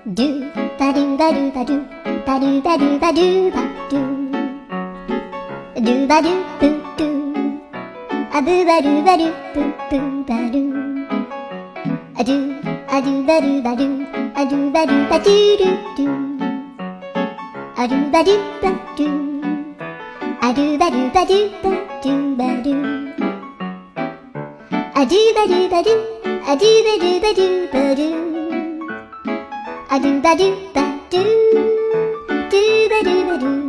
ドゥバドゥバドゥバドゥバドゥバドゥバドゥバドゥドゥバドゥブドゥアブバドゥバドゥブブバドゥアドゥアドゥバドゥバドゥアドゥバドゥバドゥドゥドゥアドゥバドゥバドゥアドゥバドゥバドゥバドゥバドゥアドゥバドゥバドゥアドゥバドゥバドゥバドゥアドゥバドゥバドゥドゥバドゥバドゥ